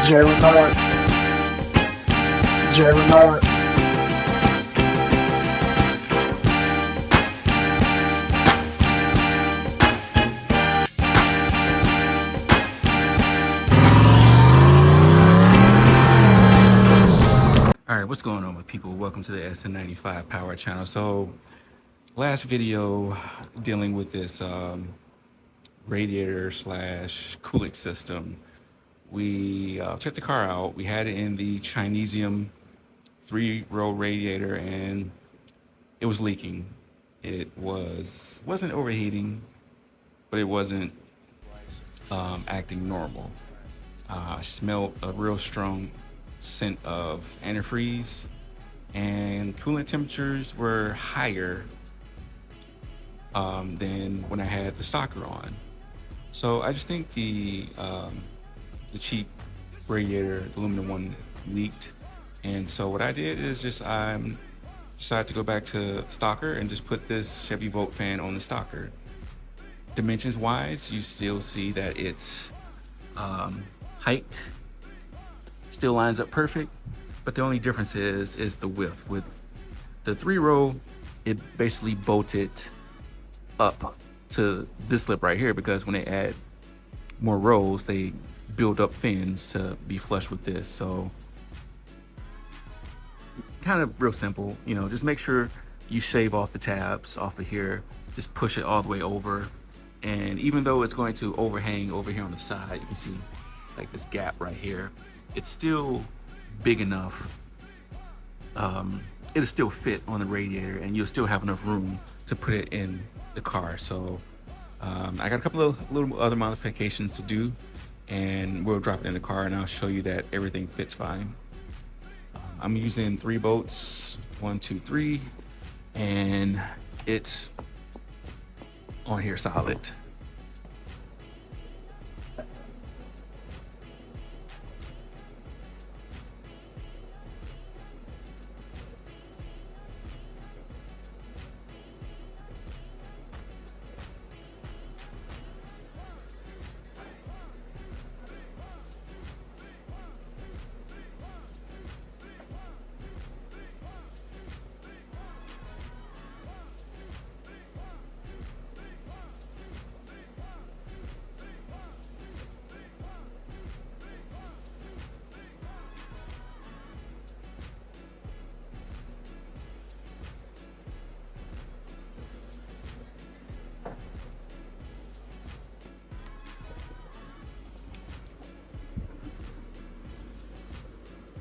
Jerry. Alright, what's going on with people? Welcome to the Sn95 Power channel. So, last video dealing with this radiator slash coolant system. We checked the car out. We had it in the Chinesium 3-row radiator and it was leaking. It wasn't overheating, but it wasn't acting normal. I smelled a real strong scent of antifreeze, and coolant temperatures were higher than when I had the stocker on. So I just think the cheap radiator, the aluminum one, leaked. And so what I did is decided to go back to stocker and just put this Chevy Volt fan on the stocker. Dimensions wise, you still see that it's height still lines up perfect, but the only difference is the width. With the 3-row, it basically bolted up to this lip right here, because when they add more rows, they build up fins to be flush with this. So kind of real simple, you know, just make sure you shave off the tabs off of here, just push it all the way over. And even though it's going to overhang over here on the side, you can see like this gap right here, it's still big enough. It'll still fit on the radiator and you'll still have enough room to put it in the car. So I got a couple of little other modifications to do, and we'll drop it in the car and I'll show you that everything fits fine. I'm using 3 bolts, 1, 2, 3, and it's on here solid.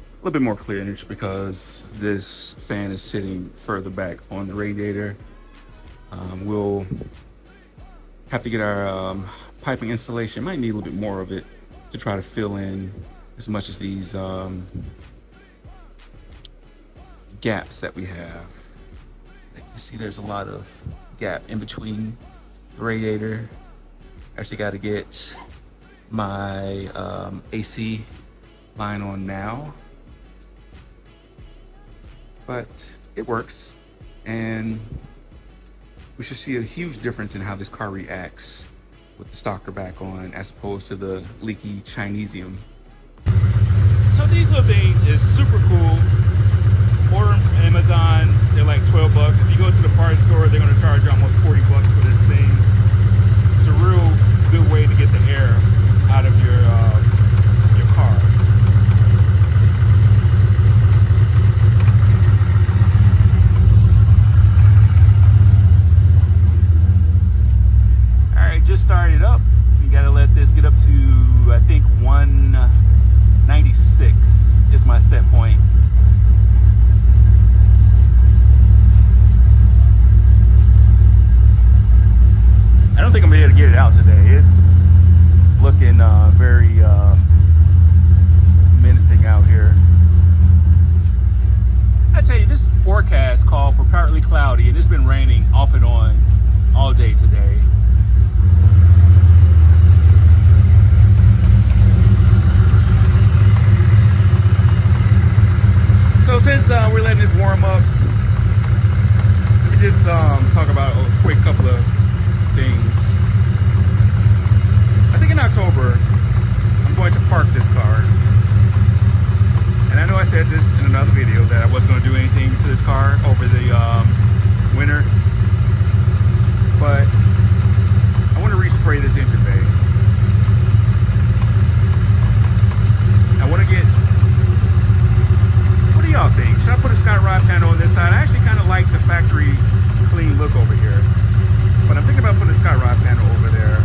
A little bit more clearance because this fan is sitting further back on the radiator. We'll have to get our piping installation. Might need a little bit more of it to try to fill in as much as these gaps that we have. You can see there's a lot of gap in between the radiator. Actually got to get my AC line on now. But it works, and we should see a huge difference in how this car reacts with the stocker back on as opposed to the leaky Chinesium. So these little things is super cool. Order them from Amazon, they're like 12 bucks. If you go to the parts store, they're gonna charge you almost 40 bucks for this thing. It's a real good way to get the air out of your car. Just started up. You gotta let this get up to, I think, 196 is my set point. I don't think I'm gonna be able to get it out today. It's looking very menacing out here. I tell you, this forecast called for partly cloudy, and it's been raining off and on all day today. So since we're letting this warm up, let me just talk about a quick couple of things. I think in October, I'm going to park this car this engine bay. I want to get, what do y'all think? Should I put a Scott rod panel on this side? I actually kind of like the factory clean look over here, but I'm thinking about putting a Scott rod panel over there.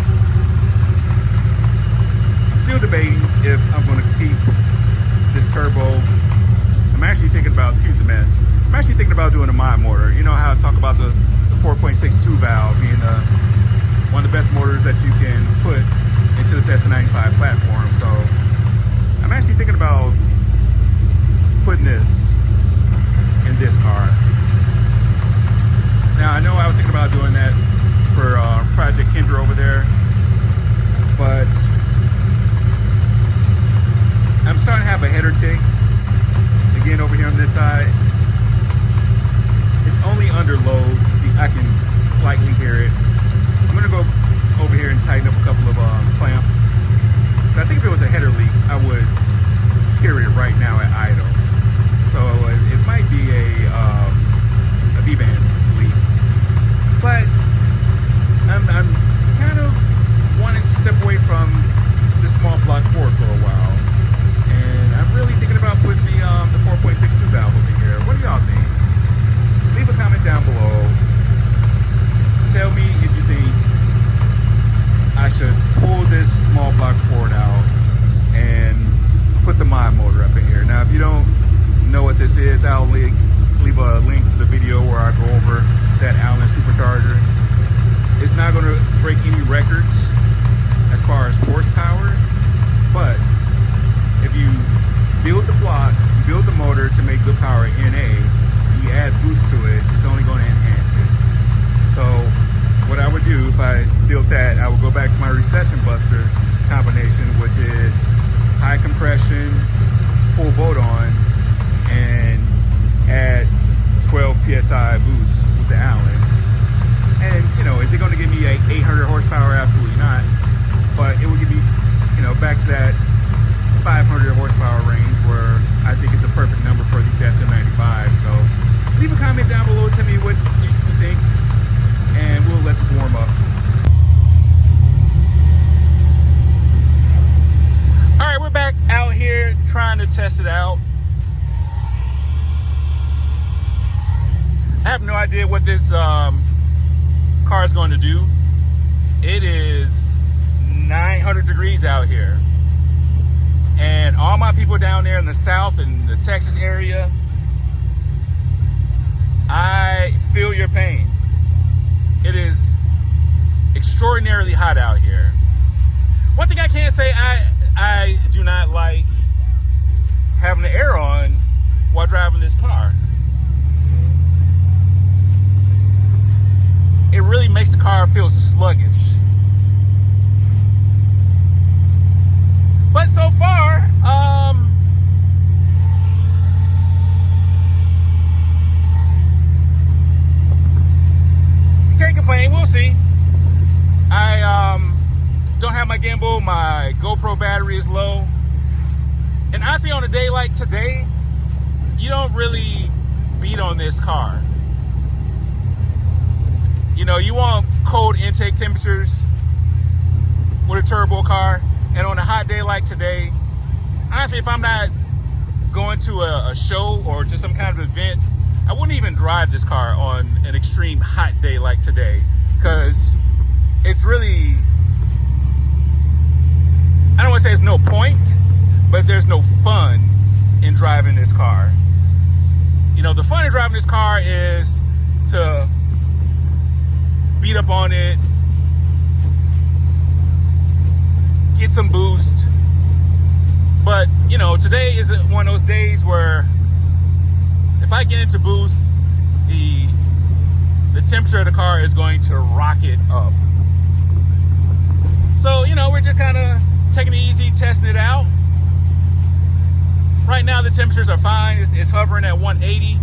I'm still debating if I'm going to keep this turbo. I'm actually thinking about, excuse the mess, I'm actually thinking about doing a mod motor. You know how I talk about the 4.62 valve being one of the best motors that you can put into this Sn95 platform. So I'm actually thinking about putting this in this car. Now I know I was thinking about doing that for Project Kendra over there, but I'm starting to have a header tick again over here on this side. It's only under load. I can slightly hear it. I'm gonna go over here and tighten up a couple of clamps. So I think if it was a header leak, I would hear it right now at idle. So it might be a V-band leak. But I'm kind of wanting to step away from this small block Ford for a while. And I'm really thinking about putting the 4.62 valve over here. What do y'all think? Leave a comment down below. Tell me if you think I should pull this small block Ford out and put the mod motor up in here. Now, if you don't know what this is, I'll leave a link to the video where I go over that Allen supercharger. It's not going to break any records as far as horsepower, but if you build the block, you build the motor to make good power NA, you add boost to it, it's only going to enhance it. So what I would do if I built that, I would go back to my recession buster combination, which is high compression, full bolt on, and add 12 PSI boost with the Allen. And, you know, is it going to give me a 800 horsepower? Absolutely not. But it will give me, you know, back to that 500 horsepower range where I think it's a perfect number for these Sn95. So leave a comment down below, tell me what you think, and we'll let this warm up. All right, we're back out here trying to test it out. I have no idea what this car is going to do. It is 900 degrees out here. And all my people down there in the South and the Texas area, I feel your pain. It is extraordinarily hot out here. One thing I can say, I do not like having the air on while driving this car. It really makes the car feel sluggish. But so far, can't complain, we'll see. I don't have my gimbal, my GoPro battery is low. And honestly, on a day like today, you don't really beat on this car. You know, you want cold intake temperatures with a turbo car. And on a hot day like today, honestly, if I'm not going to a show or to some kind of event, I wouldn't even drive this car on an extreme hot day like today, because it's really, I don't want to say there's no point, but there's no fun in driving this car. You know, the fun of driving this car is to beat up on it, get some boost. But you know, today is one of those days where if I get into boost, the temperature of the car is going to rocket up. So, you know, we're just kind of taking it easy, testing it out. Right now the temperatures are fine. It's hovering at 180.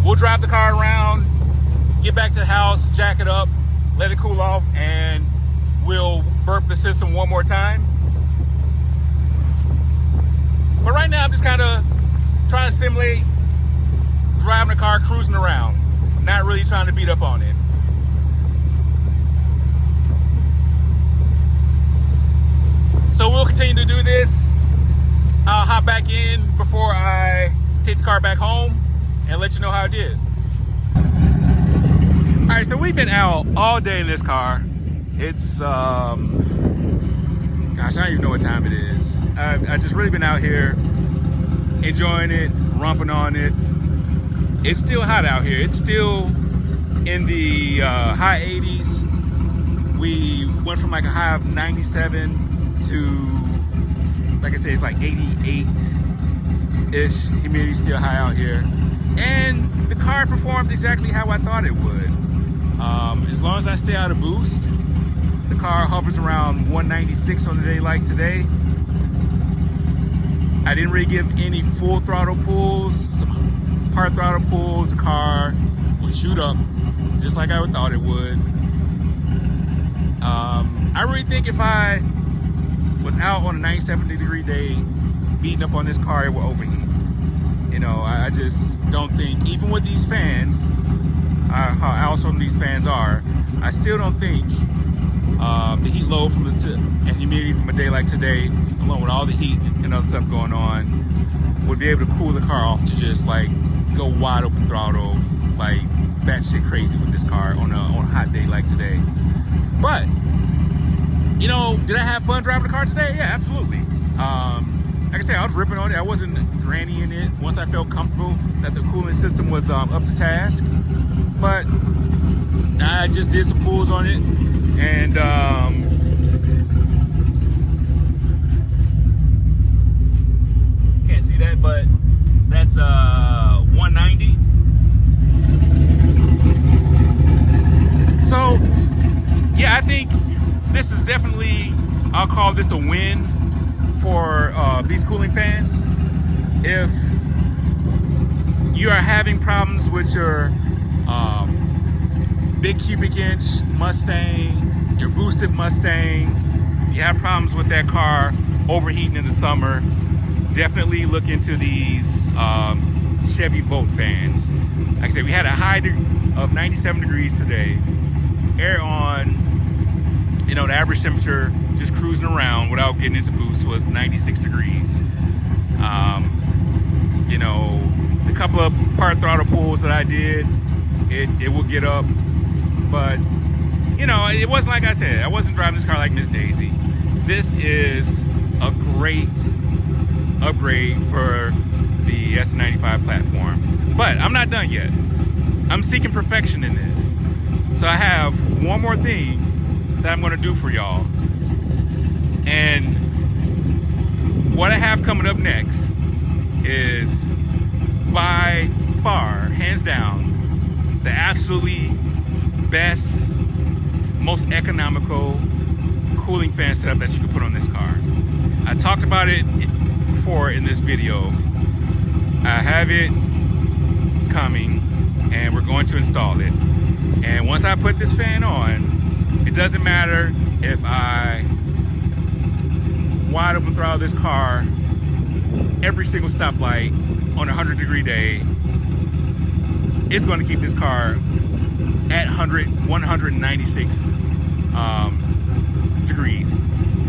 We'll drive the car around, get back to the house, jack it up, let it cool off, and we'll burp the system one more time. But right now I'm just kind of trying to simulate driving the car, cruising around. not really trying to beat up on it. So we'll continue to do this. I'll hop back in before I take the car back home and let you know how it did. All right, so we've been out all day in this car. It's, gosh, I don't even know what time it is. I've just really been out here enjoying it, romping on it. It's still hot out here. It's still in the high 80s. We went from like a high of 97 to, like I said, it's like 88-ish. Humidity still high out here. And the car performed exactly how I thought it would. As long as I stay out of boost, the car hovers around 196 on a day like today. I didn't really give any full throttle pulls. Some part throttle pulls, the car would shoot up just like I thought it would. I really think if I was out on a 97-degree day beating up on this car, it would overheat. You know, I just don't think, even with these fans, how awesome these fans are, I still don't think the heat load from and humidity from a day like today, along with all the heat and other stuff going on, would be able to cool the car off to just like go wide open throttle, like batshit crazy with this car on a hot day like today. But you know, did I have fun driving the car today? Yeah, absolutely. Like I said, I was ripping on it. I wasn't grannying it once I felt comfortable that the cooling system was up to task. But I just did some pulls on it, and can't see that, but that's 190. So yeah, I think this is definitely, I'll call this a win for these cooling fans. If you are having problems with your big cubic inch Mustang, your boosted Mustang, you have problems with that car overheating in the summer, definitely look into these Chevy Volt fans. Like I said, we had a high of 97 degrees today, air on. You know, the average temperature just cruising around without getting into boost was 96 degrees. You know, the couple of part throttle pulls that I did, it will get up. But, you know, it wasn't like I said, I wasn't driving this car like Miss Daisy. This is a great upgrade for the Sn95 platform. But I'm not done yet. I'm seeking perfection in this. So I have one more thing that I'm going to do for y'all. And what I have coming up next is by far, hands down, the absolutely best, most economical cooling fan setup that you can put on this car. I talked about it before in this video. I have it coming and we're going to install it. And once I put this fan on, it doesn't matter if I wide open throttle this car every single stoplight on a 100-degree day. It's going to keep this car at 196 degrees.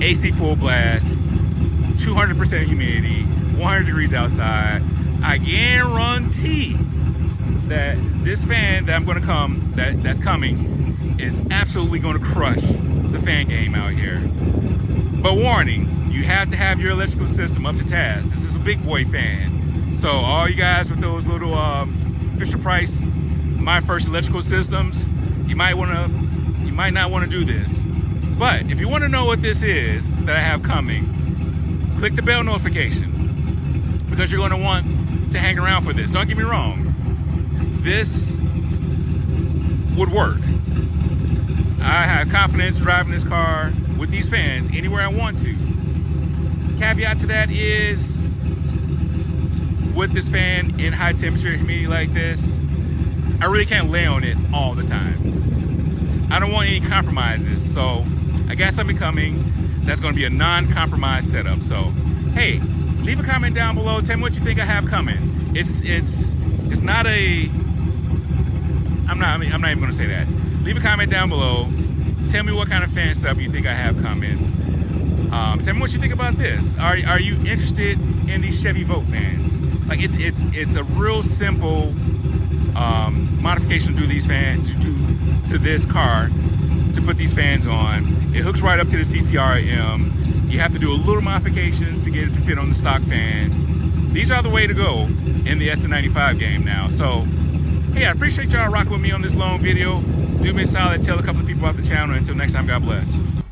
AC full blast, 200% humidity, 100 degrees outside. I guarantee that this fan that that's coming is absolutely going to crush the fan game out here. But warning, you have to have your electrical system up to task. This is a big boy fan. So all you guys with those little Fisher Price My First electrical systems, you might not want to do this. But if you want to know what this is that I have coming, click the bell notification, because you're going to want to hang around for this. Don't get me wrong, this would work. I have confidence driving this car with these fans anywhere I want to. Caveat to that is, with this fan in high temperature humidity like this, I really can't lay on it all the time. I don't want any compromises, so I got something coming that's going to be a non-compromise setup. So hey, leave a comment down below, tell me what you think I have coming. It's not a, I'm I'm not even gonna say that. Leave a comment down below. Tell me what kind of fan setup you think I have coming. Tell me what you think about this. Are you interested in these Chevy Vote fans? Like it's a real simple modification to do these fans to this car to put these fans on. It hooks right up to the CCRM. You have to do a little modifications to get it to fit on the stock fan. These are the way to go in the Sn95 game now. So hey, I appreciate y'all rocking with me on this long video. Do me a solid, tell a couple of people about the channel. Until next time, God bless.